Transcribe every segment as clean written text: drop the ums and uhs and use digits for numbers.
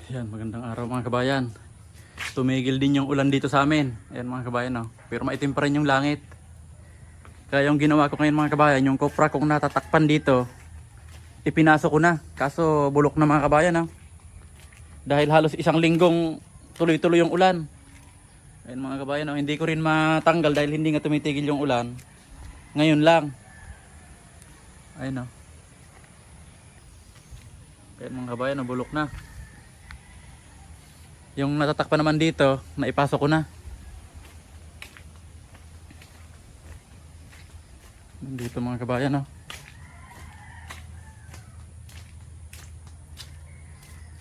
Ayan, magandang araw mga kabayan. Tumigil din yung ulan dito sa amin. Ayan mga kabayan, no? Pero maitim pa rin yung langit. Kaya yung ginawa ko ngayon mga kabayan, yung kopra kong natatakpan dito, ipinasok ko na. Kaso bulok na mga kabayan, no? Dahil halos isang linggong tuloy-tuloy yung ulan. Ayan mga kabayan, no? Hindi ko rin matanggal dahil hindi nga tumitigil yung ulan. Ngayon lang. Ayan, no? Ayan mga kabayan, no? Bulok na. Yung natatakpan naman dito, naipasok ko na. Dito mga kabayan, no?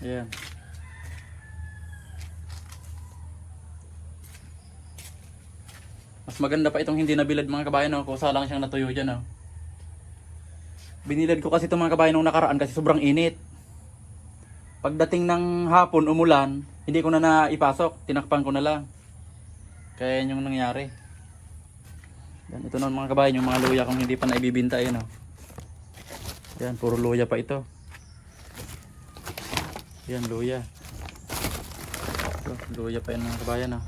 Ayan. Mas maganda pa itong hindi nabilad mga kabayan, no? Kusa lang siyang natuyo dyan, no? Binilad ko kasi itong mga kabayan nung nakaraan kasi sobrang init. Pagdating ng hapon, umulan, hindi ko na naipasok. Tinakpan ko na lang. Kaya yun yung nangyari. Yan, ito na mga kabayan, yung mga luya kung hindi pa naibibinta. Ayan, oh. Yan, puro luya pa ito. Yan, luya. Ito, luya pa yan mga kabayan, oh.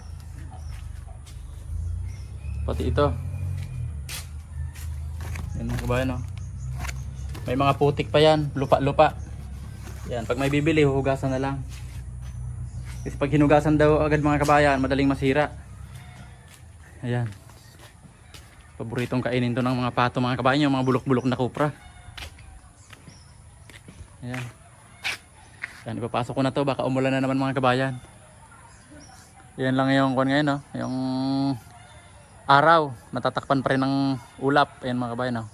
Pati ito. Yan mga kabayan, oh. May mga putik pa yan, lupa-lupa. Yan, pag may bibili, huhugasan na lang. Kasi pag hinugasan daw agad mga kabayan, madaling masira. Ayan. Paboritong kainin to ng mga pato mga kabayan, yung mga bulok-bulok na kupra. Ayan. Yan, ipapasok ko na to, baka umulan na naman mga kabayan. Yan lang yung kuwan ngayon, no? Yung araw, natatakpan pa rin ng ulap. Ayan mga kabayan, no?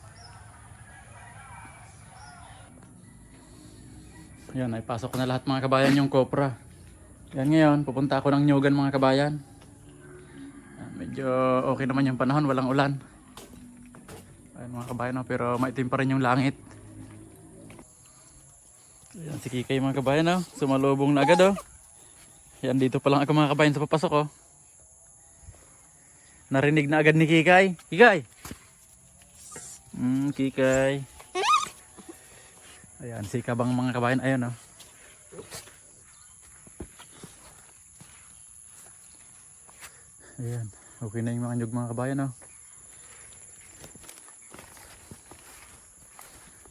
Yan, ipasok ko na lahat mga kabayan yung kopra. Yan ngayon, pupunta ako ng Nyugan mga kabayan. Yan, medyo okay naman yung panahon, walang ulan. Ayan mga kabayan, no? Pero maitim pa rin yung langit. Yan si Kikay mga kabayan, no? Sumalubong na agad, oh. Yan, dito pa lang ako mga kabayan sa papasok, oh. Narinig na agad ni Kikay. Kikay! Kikay. Ayan, si Kabang mga kabayan, ayun, oh. Ayan, okay na yung mga nyug mga kabayan, oh.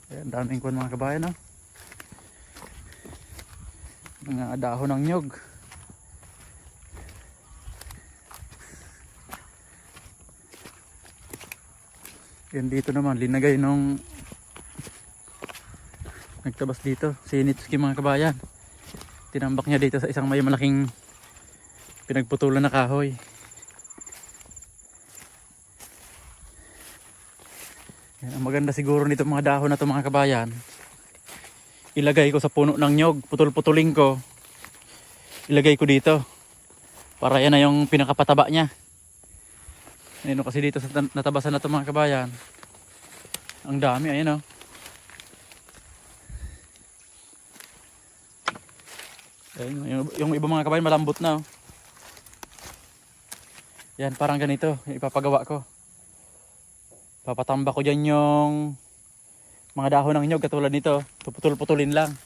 Ayan, daming kuwan mga kabayan, oh. Mga dahon ng nyug. Yan dito naman, linagay nung nagtabas dito, si Nitsuki mga kabayan. Tinambak niya dito sa isang may malaking pinagputulan na kahoy. Yan, ang maganda siguro nito mga dahon na to mga kabayan, ilagay ko sa puno ng nyog, putol-putulin ko, ilagay ko dito para yan na yung pinakapataba niya. Ayun, kasi dito sa natabasan na to mga kabayan, ang dami, ayun, oh. Ayun, yung iba mga kabayan malambot na, oh. Yan, parang ganito yung ipapagawa ko. Papatamba ko dyan yung mga dahon ng nyog katulad nito. Puputol-putulin lang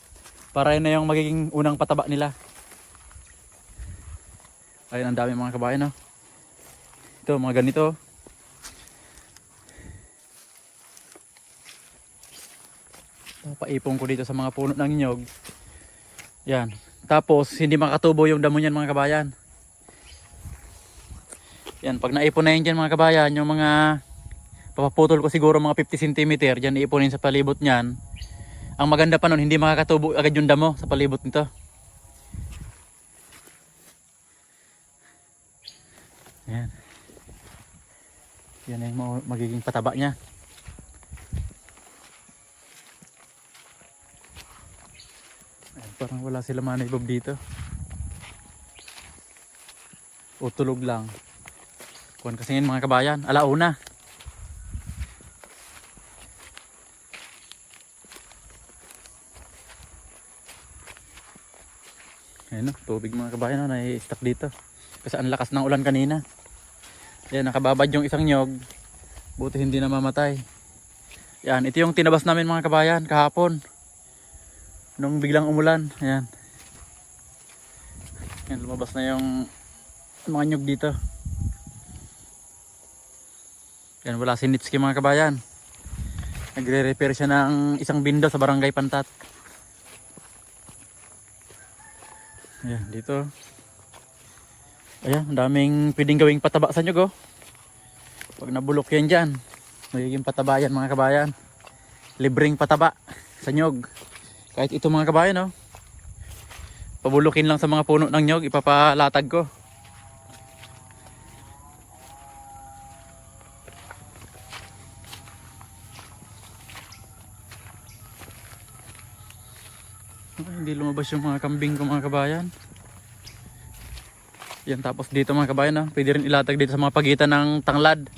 para yun na yung magiging unang pataba nila. Ayun, ang dami mga kabayan, oh. Ito, mga ganito. Paipong ko dito sa mga puno ng nyog. Yan. Tapos, hindi makatubo yung damo niyan mga kabayan. Yan, pag naipon na yun dyan mga kabayan, yung mga papaputol ko siguro mga 50 cm, dyan iipunin sa palibot niyan. Ang maganda pa nun, hindi makakatubo agad yung damo sa palibot nito. Yan. Yan yung magiging pataba niya. Ayan, parang wala sila manibog dito. O tulog lang. Kuwan kasi yun mga kabayan, alauna. Ayan, tubig mga kabayan, nai-stuck dito. Kasi ang lakas ng ulan kanina. Ayan, nakababad yung isang nyog. Buti hindi na mamatay. Yan, ito yung tinabas namin mga kabayan kahapon. Nung biglang umulan. Ayan. Yan, lumabas na yung mga nyug dito. Yan, wala si Nitski mga kabayan. Nagre-repair siya ng isang bindo sa Barangay Pantat. Ayan, dito. Ayan, ang daming pwedeng gawing pataba sa nyug, oh. Pag nabulok yan dyan, magiging pataba yan mga kabayan. Libreng pataba sa nyug. Kahit ito mga kabayan, oh. Pabulukin lang sa mga puno ng nyug, ipapalatag ko. Hindi lumabas yung mga kambing ko mga kabayan. Yan, tapos dito mga kabayan, oh, pwede rin ilatag dito sa mga pagitan ng tanglad,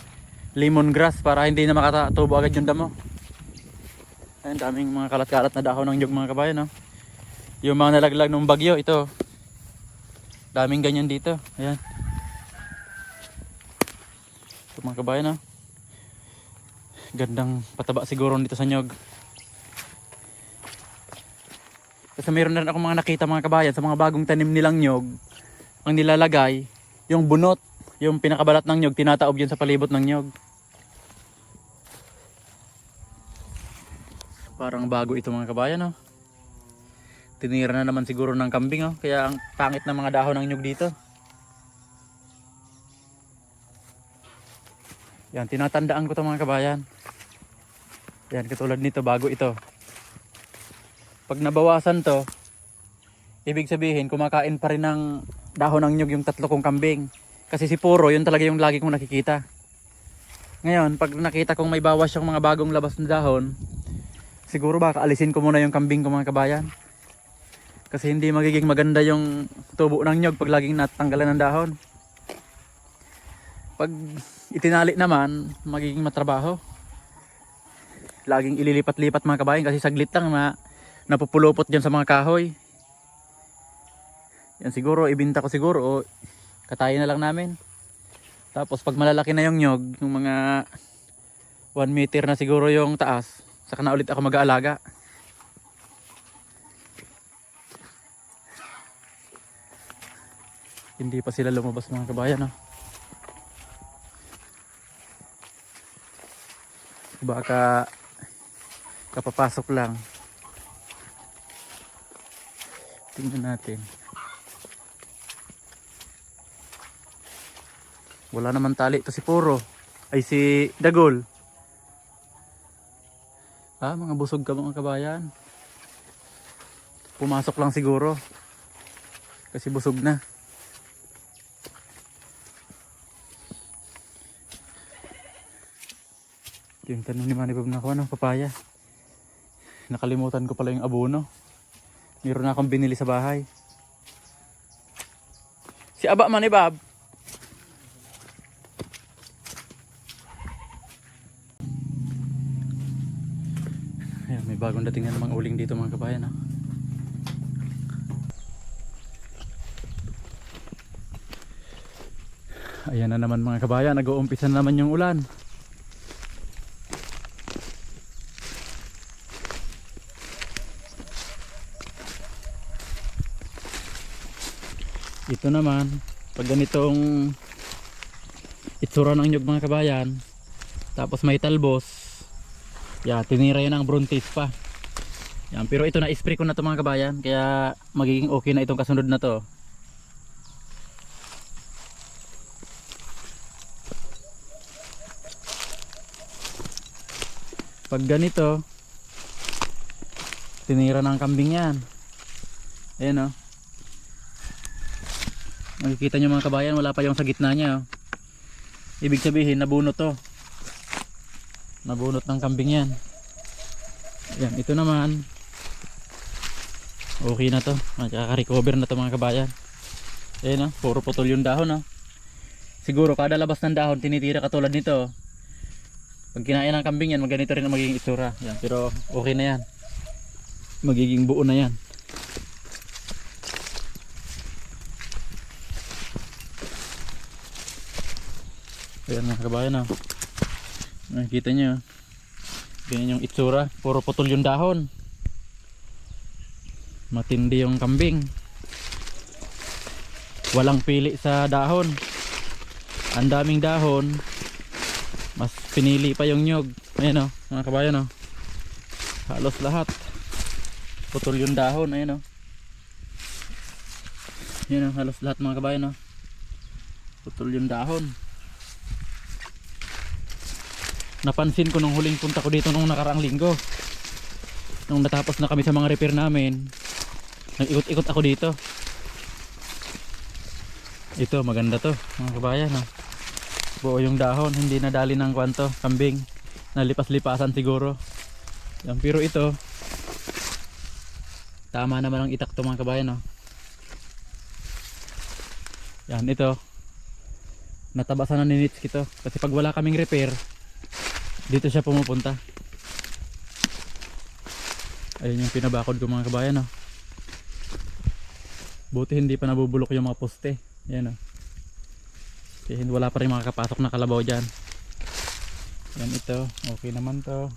lemongrass, para hindi na makatubo agad yung damo. Ayun, daming mga kalat-kalat na dahon ng nyug mga kabayan, oh. Yung mga nalaglag ng bagyo, ito. Daming ganyan dito. Ayan. Ito mga kabayan, oh. Gandang pataba siguro dito sa nyug. Kasi mayroon na rin ako mga nakita mga kabayan sa mga bagong tanim nilang nyug. Ang nilalagay, yung bunot, yung pinakabalat ng nyug, tinataob yun sa palibot ng nyug. Parang bago ito mga kabayan, oh. Tinira na naman siguro ng kambing, oh. Kaya ang pangit ng mga dahon ng nyug dito. Yan, tinatandaan ko ito mga kabayan. Yan, katulad nito, bago ito. Pag nabawasan to, ibig sabihin kumakain pa rin ng dahon ng nyug yung tatlo kong kambing. Kasi si Puro, yun talaga yung lagi kong nakikita. Ngayon, pag nakita kong may bawas yung mga bagong labas na dahon, siguro baka alisin ko muna yung kambing ko mga kabayan. Kasi hindi magiging maganda yung tubo ng nyug pag laging natanggalan ng dahon. Pag itinali naman, magiging matrabaho. Laging ililipat-lipat mga kabayan kasi saglit lang na napupulupot dyan sa mga kahoy. Yan siguro, ibinta ko siguro o katayin na lang namin. Tapos pag malalaki na yung nyog, yung mga 1 meter na siguro yung taas, saka na ulit ako mag-aalaga. Hindi pa sila lumabas mga kabayan, no? Baka kapapasok lang. Tingnan natin. Wala naman tali ito si Puro. Ay si Dagol. Ah, mga busog ka mga kabayan. Pumasok lang siguro. Kasi busog na. Yung tanong ni Manny Bob na ako, ano, papaya. Nakalimutan ko pala yung abono. Meron na akong binili sa bahay. Si Aba Manny Bob. Ayan, may bagong dating na namang uling dito mga kabayan, ha? Ayan na naman mga kabayan, nag-uumpisa na naman yung ulan. Ito naman, pag ganitong itsura ng nyug mga kabayan, tapos may talbos, tinira yun ang brontis pa. Yan, pero ito na-spray ko na ito mga kabayan, kaya magiging okay na itong kasunod na to. Pag ganito, tinira ng kambing yan. Ayan, oh. Makikita nyo mga kabayan, wala pa yung sa gitna nya, oh. Ibig sabihin nabunot to. Nabunot ng kambing yan. Yan, ito naman okay na to. Makaka-recover na to mga kabayan. Ayan, oh, puro putol yung dahon, oh. Siguro kada labas ng dahon tinitira katulad nito. Pag kinain ng kambing yan, ganito rin ang magiging itsura. Yan, pero okay na yan. Magiging buo na yan. Ayan mga kabayan, oh. Nakikita nyo, ganyan yung itsura, puro putol yung dahon. Matindi yung kambing. walang pili sa dahon. Ang daming dahon, mas pinili pa yung nyog. Ayan o mga kabayan o, halos lahat putol yung dahon. Ayan o, yan o, halos lahat mga kabayan o, putol yung dahon. Napansin ko nung huling punta ko dito nung nakaraang linggo, nung natapos na kami sa mga repair namin, nag-ikot-ikot ako dito. Ito maganda to mga kabayan o, buo yung dahon, hindi nadali ng kwanto, kambing, nalipas-lipasan siguro yan. Pero ito tama naman ang itak to mga kabayan o. Yan, ito natabasan na ni Nitski to, kasi pag wala kaming repair dito siya pumupunta. Ayun yung pinabakod ko mga kabayan o. Buti hindi pa nabubulok yung mga poste. Yan o, kasi wala pa rin makakapasok na kalabaw dyan. Yan, ito okay naman to.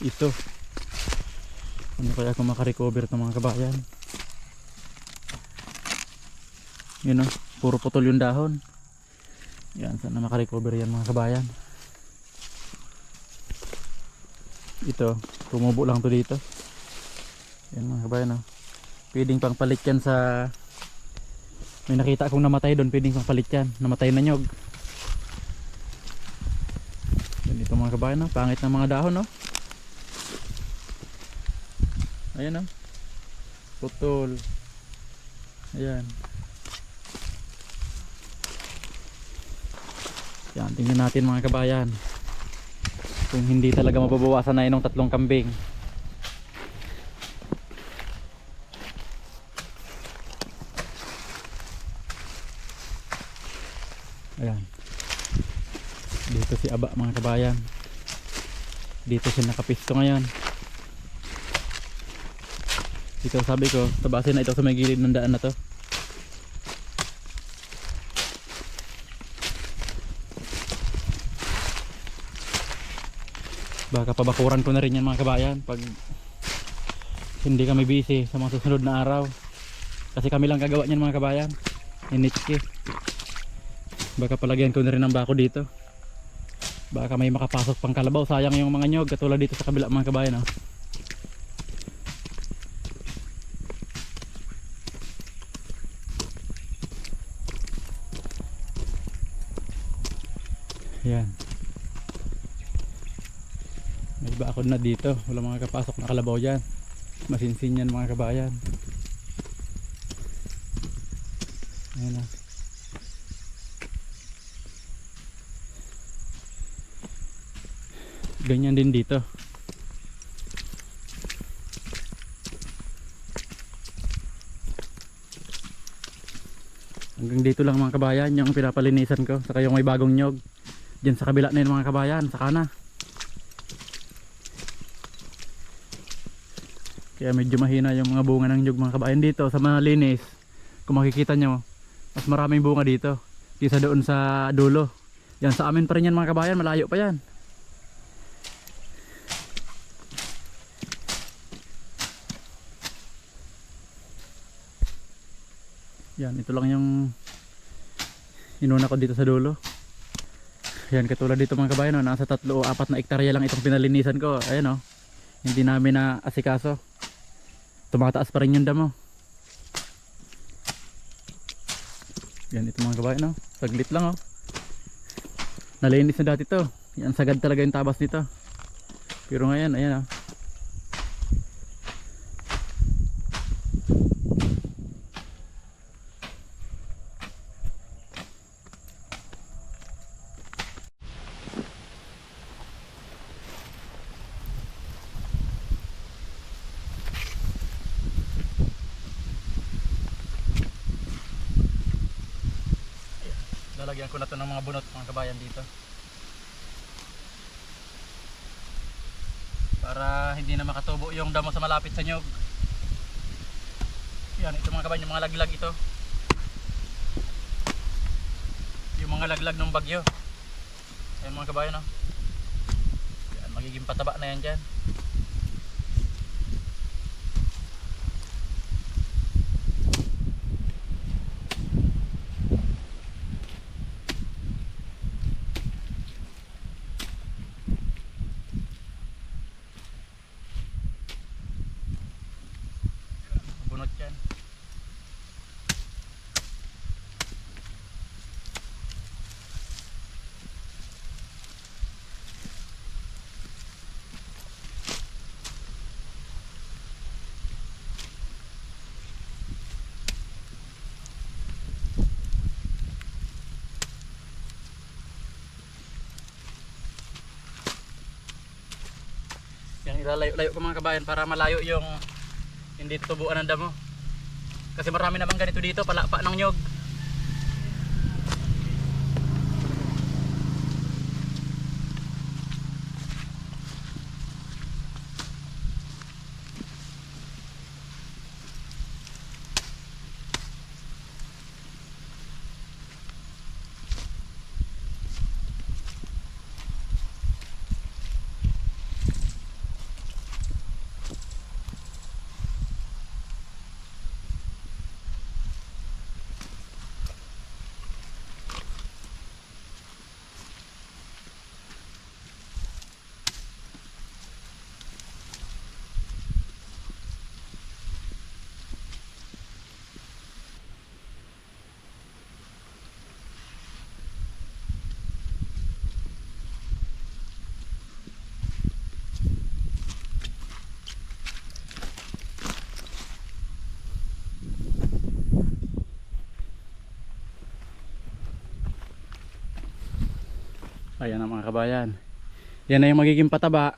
Ito ano kaya kung makarecover to mga kabayan. Yun o, puro putol yung dahon. Yan, sana makarecover yan mga kabayan. Ito tumubo lang to dito. Yan mga kabayan o, pwedeng pang palit yan sa, may nakita akong namatay doon, pwedeng pang palit yan, namatay na nyog. Yan, ito mga kabayan o, pangit ng mga dahon o. Ayan o, putol. Ayan. Yan, tingnan natin mga kabayan kung hindi talaga mababawasan na yung 3 kambing. Ayan, dito si Aba mga kabayan, dito siya nakapisto ngayon. Dito sabi ko tabasin na ito sa may gilid ng daan na to. Baka pabakuran ko na rin yan mga kabayan pag hindi kami busy sa mga susunod na araw, kasi kami lang gagawa niyan mga kabayan, initski. Baka palagyan ko na rin ng bako dito, baka may makapasok pang kalabaw, sayang yung mga nyog katulad dito sa kabila mga kabayan oh. Yan, may bakod na dito, wala mga kapasok na kalabaw dyan, masinsin yan mga kabayan. Ayan na, ganyan din dito. Hanggang dito lang mga kabayan yung pinapalinisan ko, saka yung may bagong nyog dyan sa kabila na yun mga kabayan, saka na. Kaya medyo mahina yung mga bunga ng nyug mga kabayan dito sa malinis. Kung makikita nyo, mas maraming bunga dito kaysa doon sa dulo. Yan sa amin pa rin yan mga kabayan, malayo pa yan. Yan, ito lang yung inuna ko dito sa dulo. Yan, katulad dito mga kabayan, no, nasa 3 o 4 na hektarya lang itong pinalinisan ko. Ayan o, hindi namin na asikaso, tumataas pa rin yung damo. Yan, ito mga kabayan, no, saglit lang o, nalinis na dati to. Yan, sagad talaga yung tabas nito. Pero ngayon, ayan o, lalagyan ko na to ng mga bunot mga kabayan dito para hindi na makatubo yung damo sa malapit sa nyog. Yan, ito mga kabayan, yung mga laglag ito, yung mga laglag ng bagyo. Ayan mga kabayan, no? Yan, magiging pataba na yan dyan. Ilalayo-layo ko mga kabayan para malayo yung hindi tutubuan ng damo. Kasi marami naman ganito dito, palapa ng nyog. Ayan na mga kabayan. Yan na yung magiging pataba.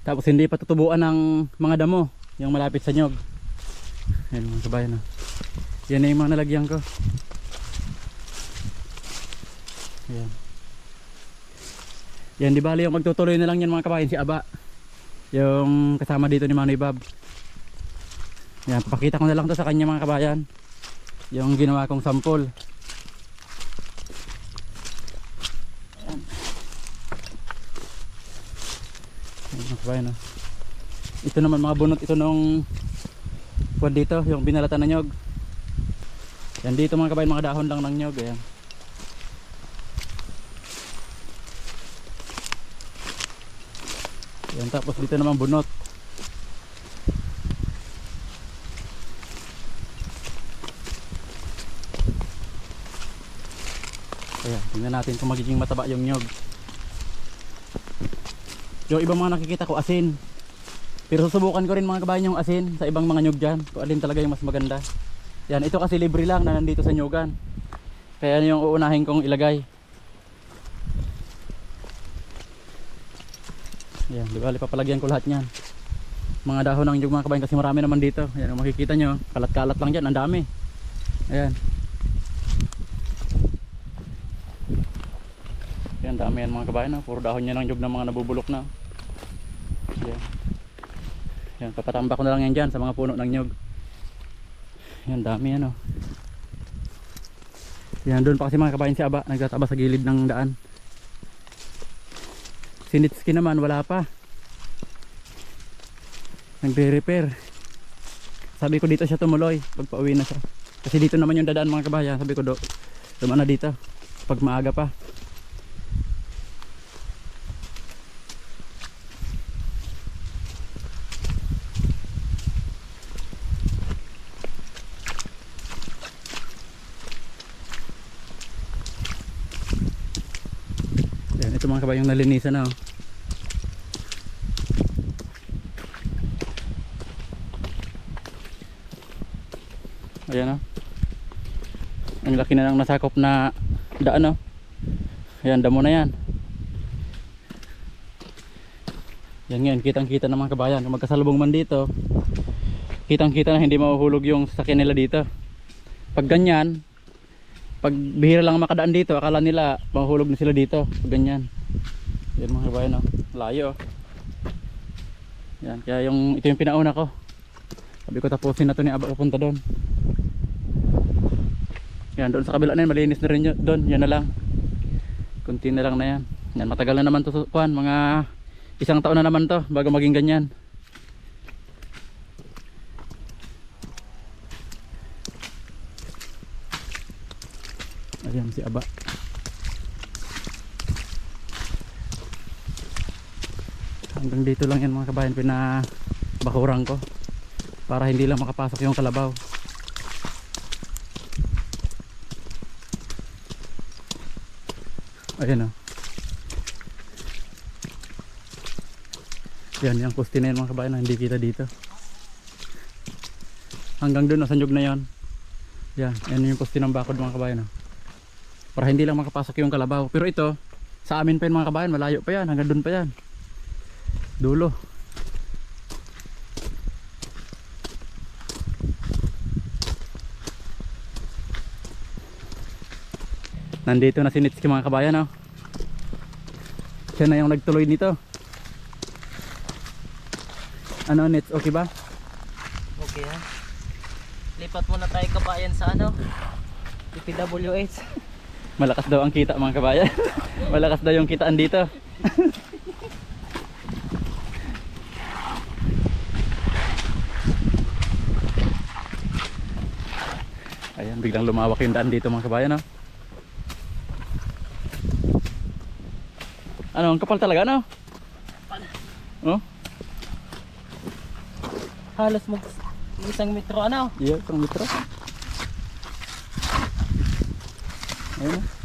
Tapos hindi pa tutubuan ng mga damo. Yung malapit sa nyog. Ayan mga kabayan. Yan na yung mga nalagyan ko. Ayan. Yan di bali yung magtutuloy na lang yan mga kabayan si Aba. Yung kasama dito ni Manoy Bob. Yan, papakita ko na lang to sa kanya mga kabayan. Yung ginawa kong sample. Kabayan, no? Ito naman mga bunot ito nung kuwan dito, yung binalatan na nyog. Yan dito mga kabayan, mga dahon lang ng nyog. Ayan. Yan, tapos dito naman bunot. Ayan, tingnan natin kung magiging mataba yung nyog. Yung ibang mga nakikita ko asin. Pero susubukan ko rin mga kabayan yung asin sa ibang mga nyog dyan. Kung alin talaga yung mas maganda. Yan, ito kasi libre lang na nandito sa nyogan. Kaya yung uunahin kong ilagay. Yan, di ba? Papalagyan ko lahat yan. Mga dahon ng nyog mga kabayan kasi marami naman dito. Yan, kung makikita nyo, kalat-kalat lang dyan. Ang dami. Ayan. Yan, dami yan mga kabayan, no? Puro dahon yan ng nyog ng mga nabubulok na. Yan. Yan, papatamba ko na lang yan dyan sa mga puno ng nyog. Yan, dami yan, oh. Yan, doon pa kasi mga kabayan si Aba, nagtataba sa gilid ng daan. Si Nitski naman, wala pa. Nagre-repair. Sabi ko dito siya tumuloy, pag pauwi na siya. Kasi dito naman yung dadaan mga kabayan. Sabi ko dumaan na dito, pag maaga pa. Ito mga kabayan yung nalinisan na, oh. Ayan, oh. Ang laki na ng nasakop na daan, oh. Ayan, damo na yan. Yan ngayon, kitang kita ng mga kabayan. Kung magkasalubong man dito, kitang kita na hindi mahuhulog yung sasakyan nila dito. Pag ganyan, pag bihira lang makadaan dito, akala nila mahuhulog na sila dito. Pag ganyan. Yan mga kabayan, oh. Layo, oh. Yan, kaya ito yung pinauna ko. Sabi ko tapusin na to ni Aba pupunta doon. Yan, doon sa kabila na yan, malinis na rin yun, doon. Yan na lang. Kunti na lang na yan. Yan, matagal na naman to, kuhan, mga 1 taon na naman to bago maging ganyan. Ayan si Aba. Hanggang dito lang yan mga kabayan, pinabakurang ko para hindi lang makapasok yung kalabaw. Ayan, oh. Yan, yung poste na yan mga kabayan, hindi kita dito. Hanggang doon, sa nyug na yan. Yan, yan yung poste ng bakod mga kabayan, oh. Para hindi lang makapasok yung kalabaw. Pero ito, sa amin pa yun mga kabayan, malayo pa yan, hanggang doon pa yan. Dulo. Nandito na si Nitski mga kabayan, oh. Siya na yung nagtuloy nito. Ano Nits, okay ba? Okay ha. Lipat muna tayo kabayan sa ano? DPWH. Malakas daw ang kita mga kabayan. Malakas daw yung kitaan dito. Ayan, biglang lumawak yung daan dito mga kabayan, oh. Ano, ang kapal talaga, no? Oh? Halos mag isang metro ano? Iya, isang metro. Ayun, oh.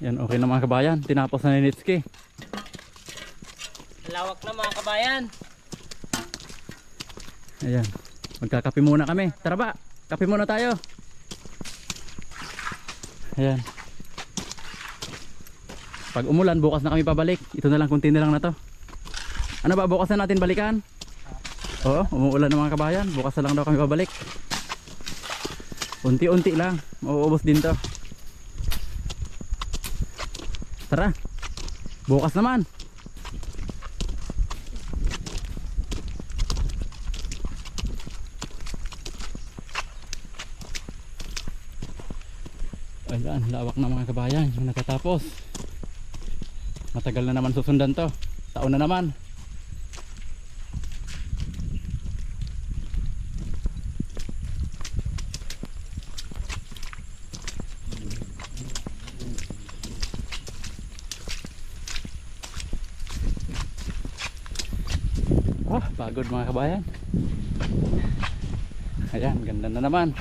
Yan, okay na mga kabayan. Tinapos na ni Nitski. Lawak na mga kabayan. Ayan. Magkakape muna kami. Tara ba? Kape muna tayo. Ayan. Pag umulan, bukas na kami pabalik. Ito na lang, kunti na lang na to. Ano ba? Bukas na natin balikan? Oo, umuulan na mga kabayan. Bukas na lang daw kami pabalik. Unti-unti lang. Mauubos din to. Tara. Bukas naman. Ayan, lawak na mga kabayan yung natatapos. Matagal na naman susundan to. Taon na naman. Pagod mga kabayan. Ayan, ganda na naman.